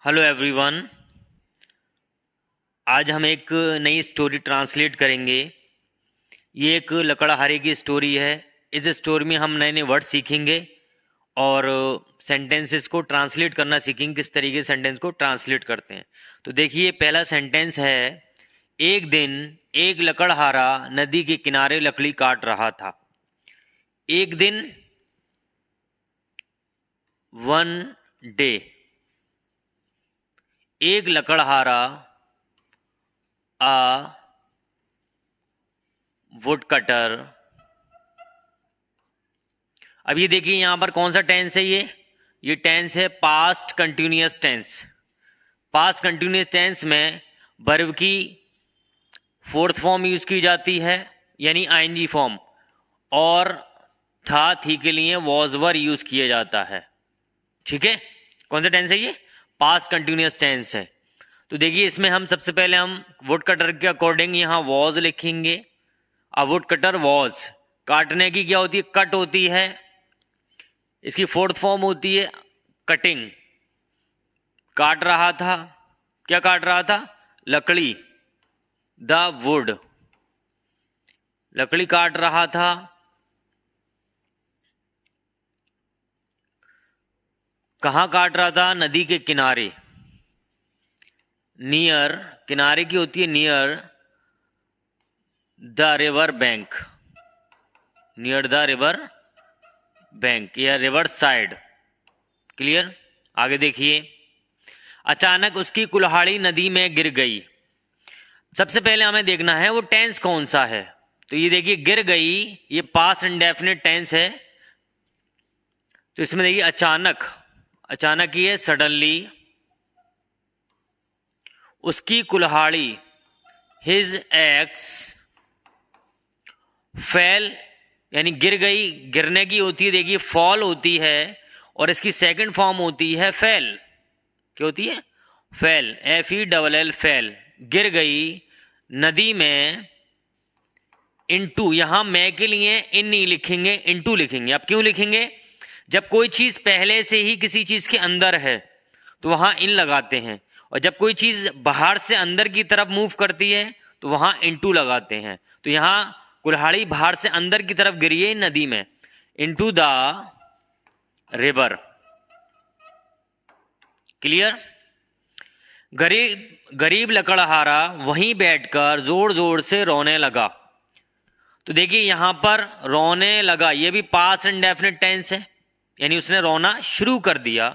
Hello everyone. आज हम एक नई स्टोरी ट्रांसलेट करेंगे। ये एक लकड़हारे की स्टोरी है। इस स्टोरी में हम नए नए वर्ड सीखेंगे और सेंटेंसेस को ट्रांसलेट करना सीखेंगे, किस तरीके से सेंटेंस को ट्रांसलेट करते हैं। तो देखिए, पहला सेंटेंस है, एक दिन एक लकड़हारा नदी के किनारे लकड़ी काट रहा था। एक दिन, वन डे। एक लकड़हारा, आ वुड कटर। अब ये देखिए, यहां पर कौन सा टेंस है? ये टेंस है past continuous tense. Past continuous tense में वर्ब की फोर्थ फॉर्म यूज की जाती है, यानी आईएनजी फॉर्म, और था, थी के लिए वॉज वर यूज किया जाता है। ठीक है, कौन सा टेंस है? ये पास्ट कंटिन्यूअस टेंस है। तो देखिए, इसमें हम सबसे पहले हम वुड कटर के अकॉर्डिंग यहां वॉज लिखेंगे। अब वुड कटर वॉज, काटने की क्या होती है? कट होती है। इसकी फोर्थ फॉर्म होती है कटिंग। काट रहा था, क्या काट रहा था? लकड़ी, द वुड। लकड़ी काट रहा था। कहां काट रहा था? नदी के किनारे। नियर, किनारे की होती है near the river bank. Near the river bank या रिवर साइड। क्लियर? आगे देखिए, अचानक उसकी कुल्हाड़ी नदी में गिर गई। सबसे पहले हमें देखना है वो टेंस कौन सा है। तो ये देखिए, गिर गई, ये पास्ट इंडेफिनिट टेंस है। तो इसमें देखिए अचानक, अचानक ही है सडनली। उसकी कुल्हाड़ी, हिज एक्स, फेल, यानी गिर गई, गिरने की होती है देखिए फॉल होती है, और इसकी सेकंड फॉर्म होती है फेल। क्या होती है? फेल, FELL, फेल, गिर गई नदी में। इनटू, यहां मैं के लिए इन नहीं लिखेंगे, इनटू लिखेंगे। अब क्यों लिखेंगे? जब कोई चीज पहले से ही किसी चीज के अंदर है तो वहां इन लगाते हैं, और जब कोई चीज बाहर से अंदर की तरफ मूव करती है तो वहां इनटू लगाते हैं। तो यहां कुल्हाड़ी बाहर से अंदर की तरफ गिरी है नदी में, इनटू द रिवर। क्लियर? गरीब गरीब लकड़हारा वहीं बैठकर जोर जोर से रोने लगा। तो देखिए, यहां पर रोने लगा, यह भी पास्ट इंडेफिनिट टेंस है, यानी उसने रोना शुरू कर दिया।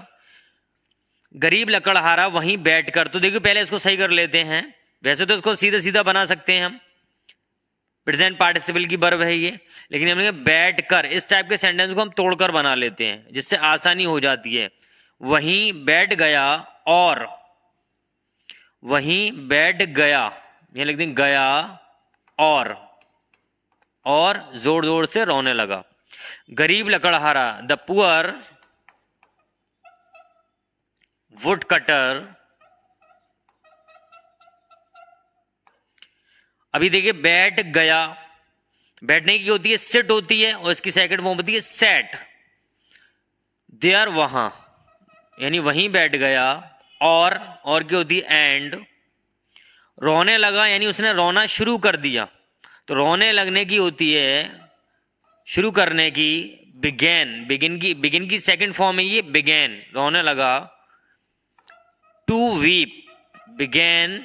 गरीब लकड़हारा वहीं बैठकर, तो देखिए पहले इसको सही कर लेते हैं। वैसे तो इसको सीधा सीधा बना सकते हैं हम, प्रेजेंट पार्टिसिपल की वर्ब है ये, लेकिन हमने बैठकर, इस टाइप के सेंटेंस को हम तोड़कर बना लेते हैं जिससे आसानी हो जाती है। वहीं बैठ गया, और वहीं बैठ गया, ये लिख दें गया, और जोर जोर से रोने लगा। गरीब लकड़हारा, द पुअर वुड कटर। अभी देखिए, बैठ गया, बैठने की होती है सिट होती है, और इसकी सेकंड फॉर्म होती है सेट। देयर, वहां, यानी वहीं बैठ गया, और क्या होती है? एंड। रोने लगा, यानी उसने रोना शुरू कर दिया। तो रोने लगने की होती है शुरू करने की, बिगेन। बिगिन की सेकंड फॉर्म है ये, बिगेन, रोने लगा। To weep, began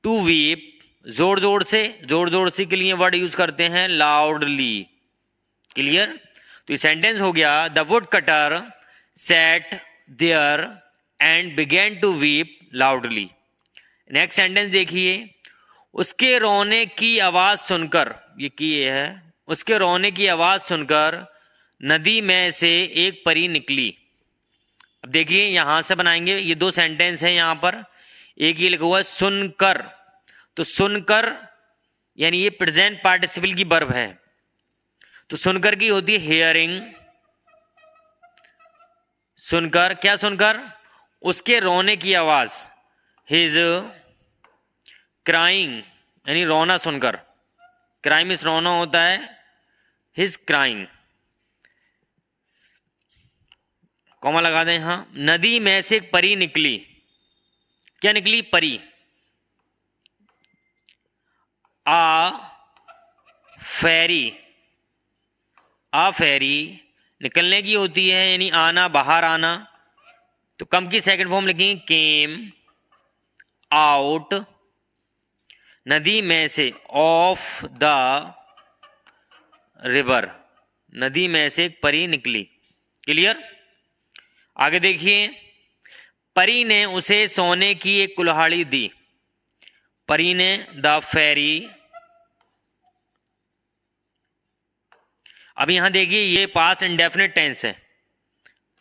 to weep, जोर जोर से, जोर जोर से के लिए वर्ड यूज करते हैं लाउडली। क्लियर? तो ये सेंटेंस हो गया, the woodcutter sat there and began to weep loudly. Next sentence देखिए, उसके रोने की आवाज सुनकर, ये किए है, उसके रोने की आवाज सुनकर नदी में से एक परी निकली। अब देखिए, यहां से बनाएंगे, ये दो सेंटेंस है यहां पर। एक ये लिखा हुआ है सुनकर, तो सुनकर यानी ये प्रेजेंट पार्टिसिपल की वर्ब है। तो सुनकर की होती है हियरिंग। सुनकर, क्या सुनकर? उसके रोने की आवाज, हिज क्राइंग, यानी रोना सुनकर। क्राइम इस रोना होता है, हिज क्राइंग। कॉमा लगा दें यहां। नदी में से एक परी निकली। क्या निकली? परी। आ फेरी, आ फेरी निकलने की होती है यानी आना, बाहर आना, तो कम की सेकंड फॉर्म लिखेंगे केम आउट, नदी में से, ऑफ द रिवर, नदी में से एक परी निकली। क्लियर? आगे देखिए, परी ने उसे सोने की एक कुल्हाड़ी दी। परी ने, द फेरी। अब यहां देखिए ये पास्ट इंडेफिनिट टेंस है,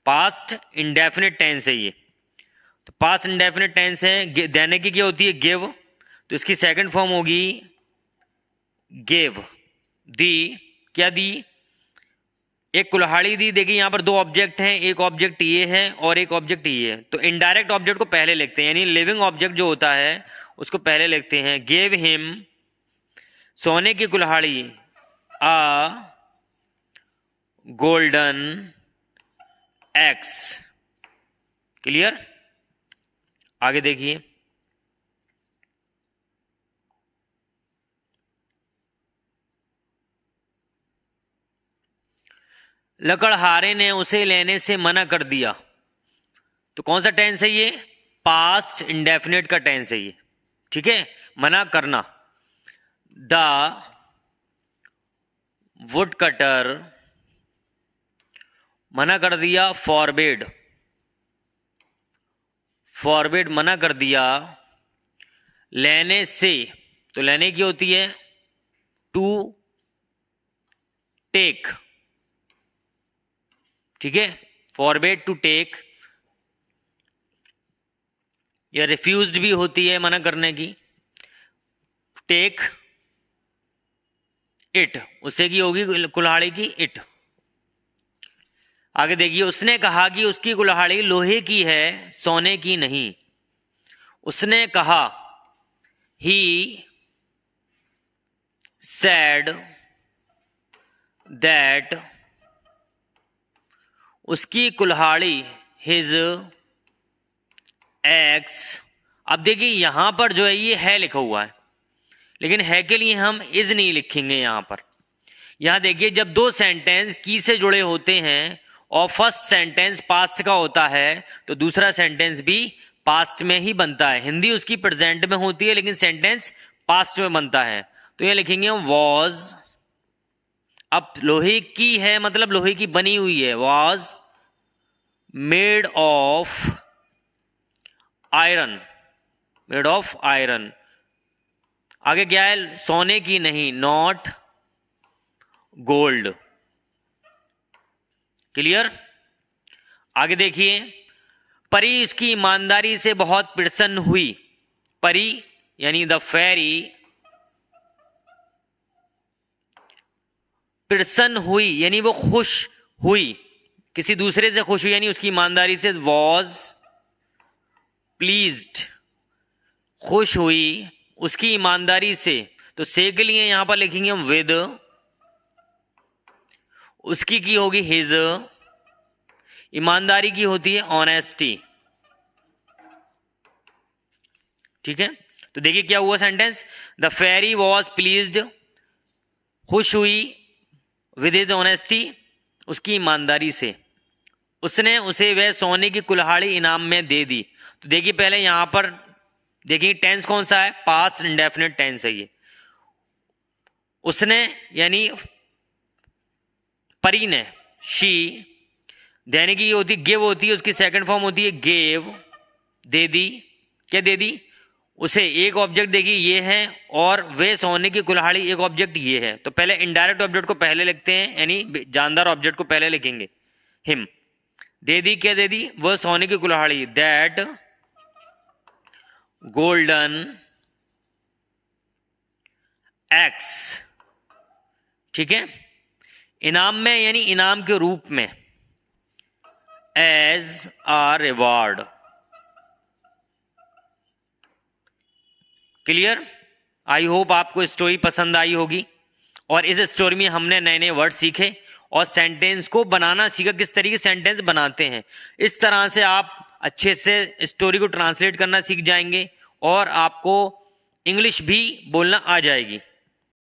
पास्ट इंडेफिनिट टेंस है ये। तो पास्ट इंडेफिनिट टेंस है, देने की क्या होती है? गिव, तो इसकी सेकंड फॉर्म होगी गिव। दी, क्या दी? एक कुल्हाड़ी दी। देखिए यहां पर दो ऑब्जेक्ट हैं, एक ऑब्जेक्ट ये है और एक ऑब्जेक्ट ये है, तो इनडायरेक्ट ऑब्जेक्ट को पहले लिखते हैं, यानी लिविंग ऑब्जेक्ट जो होता है उसको पहले लिखते हैं। गिव हिम, सोने की कुल्हाड़ी, आ गोल्डन एक्स। क्लियर? आगे देखिए, लकड़हारे ने उसे लेने से मना कर दिया। तो कौन सा टेंस है ये? पास्ट इंडेफिनिट का टेंस है ये। ठीक है, मना करना। द वुड कटर, मना कर दिया, फॉरबिड, फॉरबिड मना कर दिया। लेने से, तो लेने की होती है टू टेक। ठीक है, फॉरबिड टू टेक, या रिफ्यूज्ड भी होती है मना करने की। टेक इट, उससे की होगी कुल्हाड़ी की इट। आगे देखिए, उसने कहा कि उसकी कुल्हाड़ी लोहे की है, सोने की नहीं। उसने कहा, ही सेड दैट, उसकी कुल्हाड़ी, हिज एक्स। अब देखिए यहां पर जो है ये है लिखा हुआ है, लेकिन है के लिए हम इज नहीं लिखेंगे यहां पर। यहां देखिए जब दो सेंटेंस की से जुड़े होते हैं और फर्स्ट सेंटेंस पास्ट का होता है तो दूसरा सेंटेंस भी पास्ट में ही बनता है। हिंदी उसकी प्रेजेंट में होती है लेकिन सेंटेंस पास्ट में बनता है। तो यह लिखेंगे वॉज। अब लोहे की है मतलब लोहे की बनी हुई है, was made of iron, made of iron. आगे क्या है? सोने की नहीं, नॉट गोल्ड। क्लियर? आगे देखिए, परी उसकी ईमानदारी से बहुत प्रसन्न हुई। परी यानी द फेरी प्रसन्न हुई यानी वो खुश हुई, किसी दूसरे से खुश हुई यानी उसकी ईमानदारी से। वॉज प्लीज्ड, खुश हुई उसकी ईमानदारी से, तो से के लिए यहां पर लिखेंगे हम विद। उसकी की होगी हिज, ईमानदारी की होती है ऑनेस्टी। ठीक है, तो देखिए क्या हुआ sentence, the fairy was pleased, खुश हुई विद हिज ऑनेस्टी, उसकी ईमानदारी से। उसने उसे वह सोने की कुल्हाड़ी इनाम में दे दी। तो देखिए पहले यहां पर देखिए टेंस कौन सा है? पास्ट इंडेफिनिट टेंस है ये। उसने यानी परी ने, शी, देने की होती गिव होती है, उसकी सेकंड फॉर्म होती है गेव, दे दी। क्या दे दी? उसे एक ऑब्जेक्ट देखिए ये है और वे सोने की कुल्हाड़ी एक ऑब्जेक्ट ये है। तो पहले इनडायरेक्ट ऑब्जेक्ट को पहले लिखते हैं यानी जानदार ऑब्जेक्ट को पहले लिखेंगे, हिम। दे दी, क्या दे दी? वह सोने की कुल्हाड़ी, दैट गोल्डन एक्स। ठीक है, इनाम में यानी इनाम के रूप में, as a reward. Clear? I hope आपको स्टोरी पसंद आई होगी और इस स्टोरी में हमने नए नए वर्ड सीखे और सेंटेंस को बनाना सीखा, किस तरीके से सेंटेंस बनाते हैं। इस तरह से आप अच्छे से स्टोरी को ट्रांसलेट करना सीख जाएंगे और आपको इंग्लिश भी बोलना आ जाएगी।